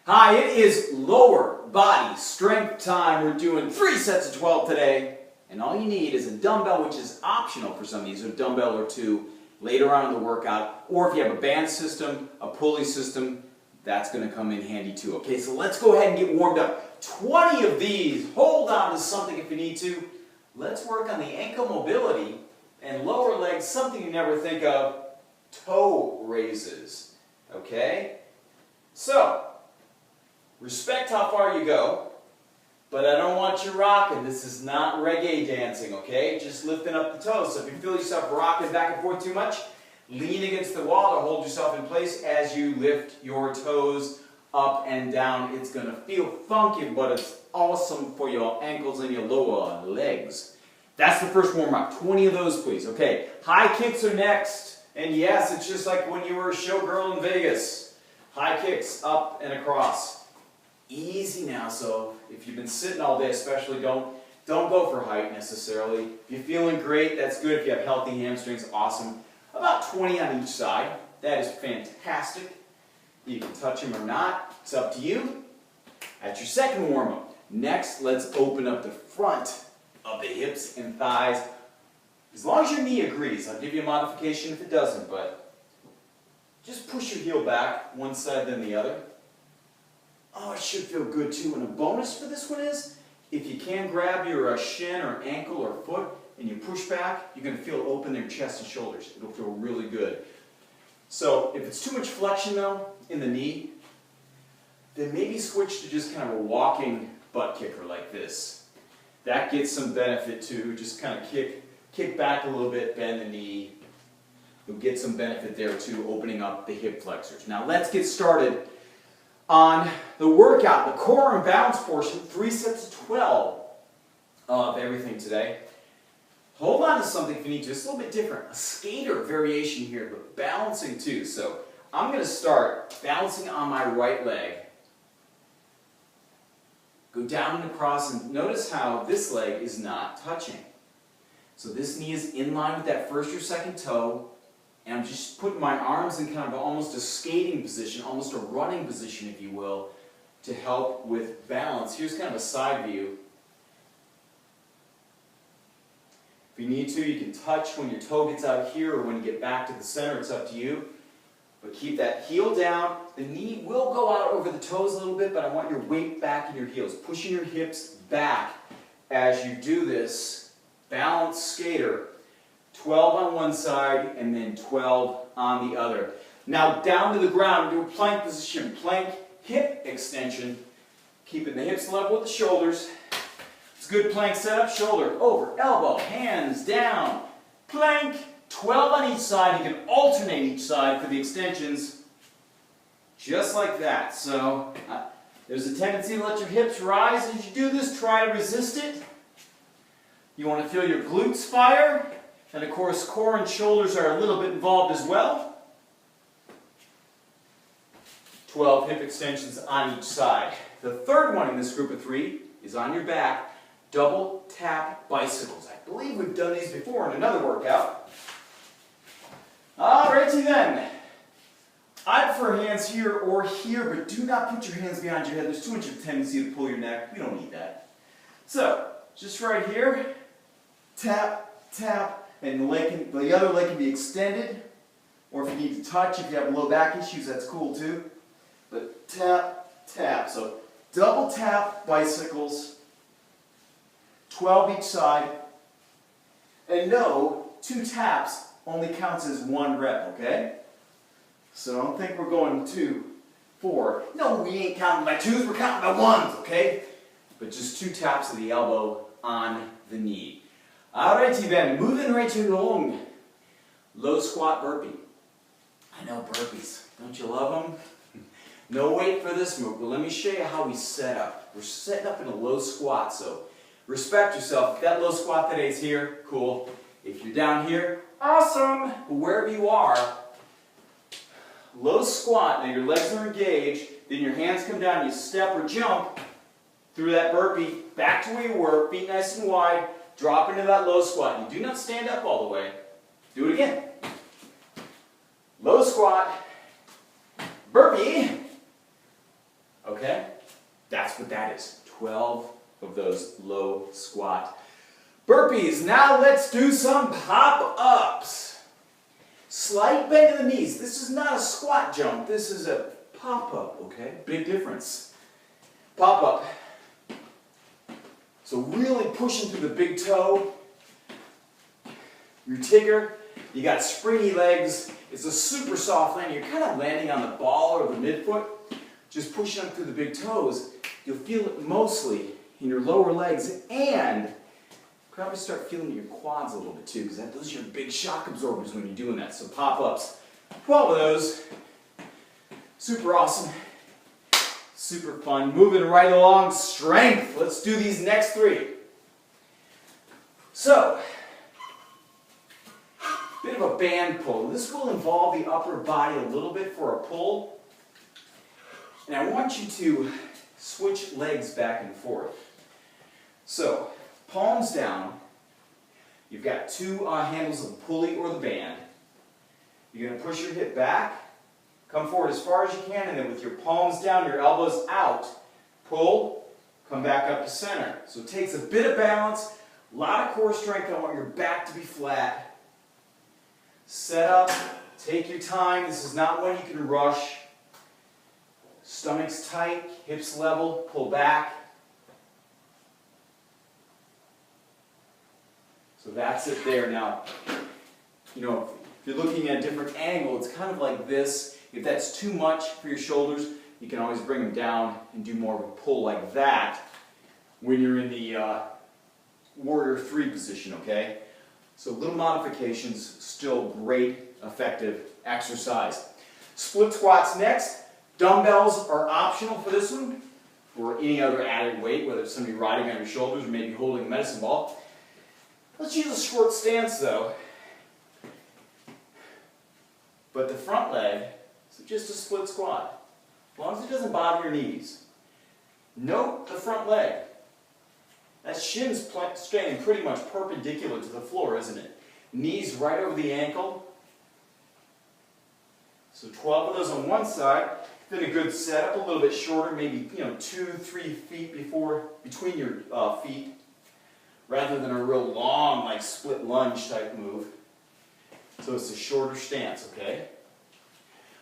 Hi, it is lower body strength time. We're doing 3 sets of 12 today. And all you need is a dumbbell, which is optional for some of these, a dumbbell or two later on in the workout. Or if you have a band system, a pulley system, that's going to come in handy too. Okay, so let's go ahead and get warmed up. 20 of these. Hold on to something if you need to. Let's work on the ankle mobility and lower legs, something you never think of, toe raises. Okay? So, respect how far you go, but I don't want you rocking. This is not reggae dancing, okay? Just lifting up the toes. So if you feel yourself rocking back and forth too much, lean against the wall to hold yourself in place as you lift your toes up and down. It's going to feel funky, but it's awesome for your ankles and your lower legs. That's the first warm-up. 20 of those, please. Okay, high kicks are next. And yes, it's just like when you were a showgirl in Vegas. High kicks up and across. Easy now, so if you've been sitting all day especially, don't go for height necessarily. If you're feeling great, that's good. If you have healthy hamstrings, awesome. About 20 on each side. That is fantastic. You can touch them or not. It's up to you. That's your second warm-up. Next, let's open up the front of the hips and thighs. As long as your knee agrees. I'll give you a modification if it doesn't, but just push your heel back one side then the other. Oh, it should feel good too. And a bonus for this one is, if you can grab your shin or ankle or foot and you push back, you're going to feel open in your chest and shoulders. It'll feel really good. So if it's too much flexion though in the knee, then maybe switch to just kind of a walking butt kicker like this. That gets some benefit too. Just kind of kick back a little bit, bend the knee. You'll get some benefit there too, opening up the hip flexors. Now let's get started on the workout, the core and balance portion, 3 sets of 12 of everything today. Hold on to something if you need to. It's a little bit different. A skater variation here, but balancing too. So I'm going to start balancing on my right leg. Go down and across, and notice how this leg is not touching. So this knee is in line with that first or second toe, and I'm just putting my arms in kind of almost a skating position, almost a running position, if you will, to help with balance. Here's kind of a side view. If you need to, you can touch when your toe gets out here or when you get back to the center. It's up to you. But keep that heel down. The knee will go out over the toes a little bit, but I want your weight back in your heels, pushing your hips back as you do this. Balanced skater. 12 on one side and then 12 on the other. Now down to the ground, do a plank position. Plank, hip extension. Keeping the hips level with the shoulders. It's a good plank setup. Shoulder over, elbow, hands down. Plank. 12 on each side. You can alternate each side for the extensions. Just like that. So there's a tendency to let your hips rise as you do this. Try to resist it. You want to feel your glutes fire. And of course, core and shoulders are a little bit involved as well. 12 hip extensions on each side. The third one in this group of 3 is on your back. Double tap bicycles. I believe we've done these before in another workout. Alrighty then. I prefer hands here or here, but do not put your hands behind your head. There's too much of a tendency to pull your neck. We don't need that. So, just right here. Tap, tap, and the other leg can be extended, or if you need to touch, if you have low back issues, that's cool too. But tap, tap. So double tap bicycles, 12 each side, and no, 2 taps only counts as 1 rep, okay? So don't think we're going 2, 4. No, we ain't counting by 2s, we're counting by 1s, okay? But just 2 taps of the elbow on the knee. Alrighty then, moving right along. Low squat burpee. I know burpees. Don't you love them? No weight for this move, but let me show you how we set up. We're setting up in a low squat, so respect yourself. If that low squat today is here, cool. If you're down here, awesome. But wherever you are, low squat. Now your legs are engaged, then your hands come down, you step or jump through that burpee, back to where you were, feet nice and wide. Drop into that low squat. You do not stand up all the way. Do it again. Low squat. Burpee. Okay. okay? That's what that is. 12 of those low squat burpees. Now let's do some pop-ups. Slight bend in the knees. This is not a squat jump. This is a pop-up, okay? Big difference. Pop-up. So really pushing through the big toe. Your Tigger. You got springy legs. It's a super soft landing. You're kind of landing on the ball or the midfoot. Just pushing up through the big toes. You'll feel it mostly in your lower legs, and probably start feeling your quads a little bit too, because those are your big shock absorbers when you're doing that. So pop-ups, 12 of those. Super awesome. Super fun. Moving right along. Strength. Let's do these next 3. So, bit of a band pull. This will involve the upper body a little bit for a pull. And I want you to switch legs back and forth. So, palms down. You've got 2 handles of the pulley or the band. You're going to push your hip back, come forward as far as you can, and then with your palms down, your elbows out, pull, come back up to center. So it takes a bit of balance, a lot of core strength. I want your back to be flat. Set up, take your time. This is not one you can rush. Stomach's tight, hips level, pull back. So that's it there. Now, you know, if you're looking at a different angle, it's kind of like this. If that's too much for your shoulders, you can always bring them down and do more of a pull like that when you're in the Warrior 3 position, okay? So little modifications, still great, effective exercise. Split squats next. Dumbbells are optional for this one, or any other added weight, whether it's somebody riding on your shoulders or maybe holding a medicine ball. Let's use a short stance though. But the front leg, so just a split squat, as long as it doesn't bother your knees. Note the front leg. That shin's staying pretty much perpendicular to the floor, isn't it? Knees right over the ankle. So 12 of those on one side. Then a good setup, a little bit shorter, maybe 2-3 feet between your feet, rather than a real long, like split lunge type move. So it's a shorter stance, okay?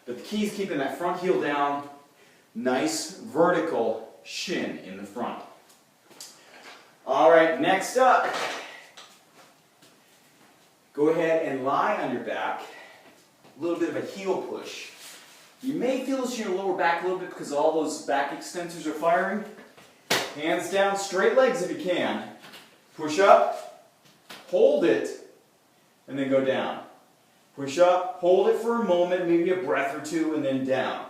But the key is keeping that front heel down, nice vertical shin in the front. All right, next up, go ahead and lie on your back, a little bit of a heel push. You may feel this in your lower back a little bit because all those back extensors are firing. Hands down, straight legs if you can. Push up, hold it, and then go down. Push up, hold it for a moment, maybe a breath or 2, and then down.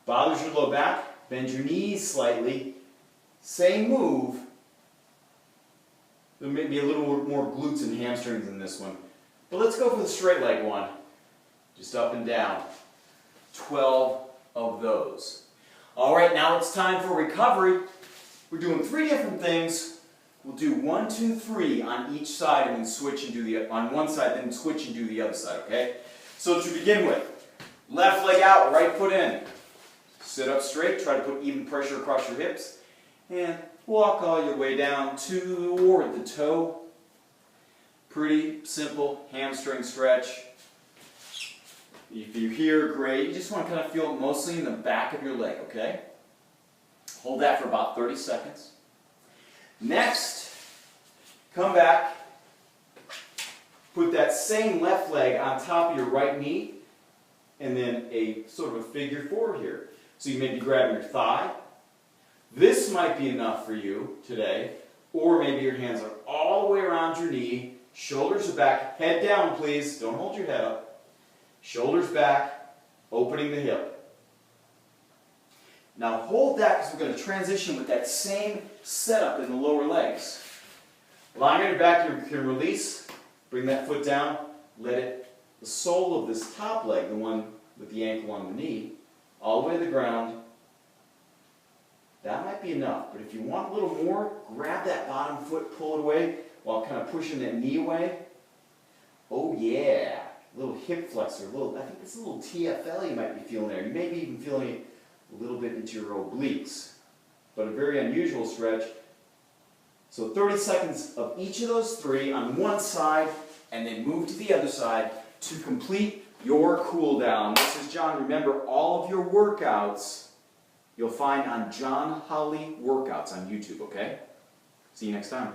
Bothers your low back, bend your knees slightly. Same move. There may be a little more glutes and hamstrings in this one. But let's go for the straight leg one. Just up and down. 12 of those. All right, now it's time for recovery. We're doing 3 different things. We'll do 1, 2, 3 on each side and then switch and do on one side, then switch and do the other side, okay? So to begin with, left leg out, right foot in. Sit up straight, try to put even pressure across your hips, and walk all your way down toward the toe. Pretty simple hamstring stretch. If you're here, great. You just want to kind of feel it mostly in the back of your leg, okay? Hold that for about 30 seconds. Next, come back, put that same left leg on top of your right knee, and then a sort of a figure 4 here. So you may be grabbing your thigh. This might be enough for you today, or maybe your hands are all the way around your knee, shoulders are back, head down please, don't hold your head up. Shoulders back, opening the hip. Now hold that because we're going to transition with that same setup in the lower legs. Lying on your back, you can release, bring that foot down, let it, the sole of this top leg, the one with the ankle on the knee, all the way to the ground. That might be enough, but if you want a little more, grab that bottom foot, pull it away while kind of pushing that knee away. Oh yeah. Little hip flexor, I think it's a little TFL you might be feeling there. You may be even feeling a little bit into your obliques. But a very unusual stretch. So 30 seconds of each of those three on one side, and then move to the other side to complete your cool down. This is John. Remember, all of your workouts you'll find on John Holly Workouts on YouTube, okay? See you next time.